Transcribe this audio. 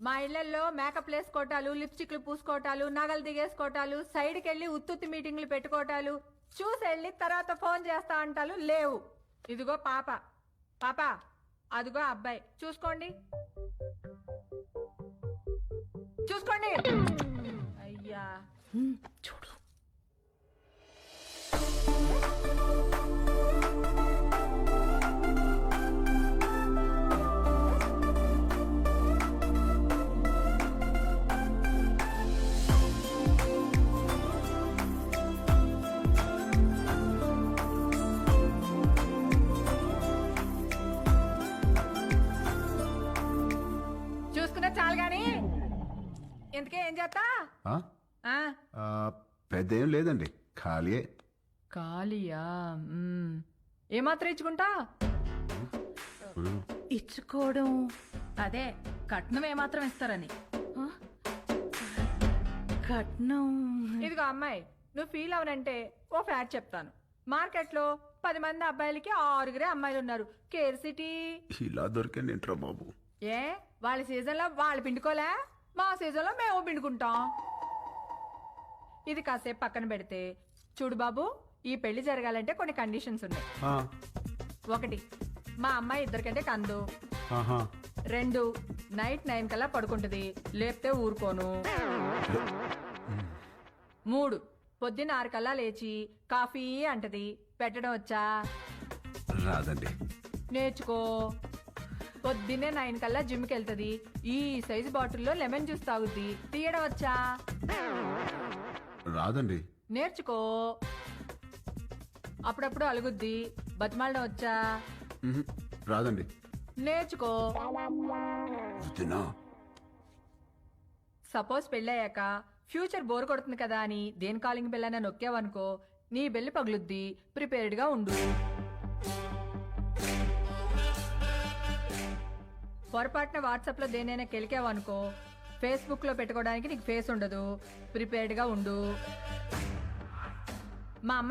మా ఇళ్లలో మేకప్ వేసుకోవటాలు, లిప్స్టిక్లు పూసుకోవటాలు, నగలు దిగేసుకోవటాలు, సైడ్కి వెళ్ళి ఉత్తుత్తి మీటింగ్లు పెట్టుకోవటాలు, చూసి వెళ్ళి తర్వాత ఫోన్ చేస్తా అంటాలు లేవు. ఇదిగో పాప, పాప అదిగో అబ్బాయి, చూసుకోండి చూసుకోండి. అయ్యా చూడు. చూసుకున్నా చాలు గాని ఇంతకే ఏం చేస్తా? పెద్ద ఏం లేదండి, ఖాళీయే. ఖాళీయా? ఏమాత్రం ఇచ్చుకుంటా? ఇచ్చుకోవడం అదే కట్నం ఏమాత్రం ఇస్తారని. కట్నం. ఇదిగో అమ్మాయి, నువ్వు ఫీల్ అవనంటే ఓ ఫ్యాక్ట్ చెప్తాను. మార్కెట్లో 10 మంది అబ్బాయిలకి 6 అమ్మాయిలు ఉన్నారు. Care city. ఇలా దొరికిందేంట్రా బాబు? ఏ వాళ్ళ సీజన్ లో వాళ్ళు పిండుకోలే, మా సీజన్ లో మేము పిండుకుంటాం. ఇది కాసేపు పక్కన పెడితే చూడు బాబు, ఈ పెళ్లి జరగాలంటే కొన్ని కండిషన్స్ ఉన్నాయి. 1, మా అమ్మాయి 2 కంటే కందు. 2, నైట్ 9 కల్లా పడుకుంటది, లేపితే ఊరుకోను. 3, పొద్దున్న 6 కల్లా లేచి కాఫీ అంటది. పెట్టడం వచ్చా? రాదండి. నేర్చుకో. పొద్దున్నే 9 కల్లా జిమ్కి వెళ్తది. ఈ సైజు బాటిల్లో లెమన్ జ్యూస్ తాగుద్ది. తీయడం వచ్చా? రాదండి. నేర్చుకో. అప్పుడప్పుడు అలుగుద్ది. బతిమాలడం వచ్చా? రాదండి. నేర్చుకో. సపోజ్ పెళ్ళయ్యాక ఫ్యూచర్ బోర్ కొడుతుంది కదా అని దేని కాలింగ్ బెల్ అయినా నొక్కావనుకో, నీ బెల్లి పగులుద్ది. ప్రిపేర్డ్ గా ఉండు. పొరపాటున వాట్సాప్ లో దేనైనా కెలికావనుకో, ఫేస్బుక్ లో పెట్టుకోవడానికి నీకు ఫేస్ ఉండదు. ప్రిపేర్డ్ గా ఉండు. మా అమ్మ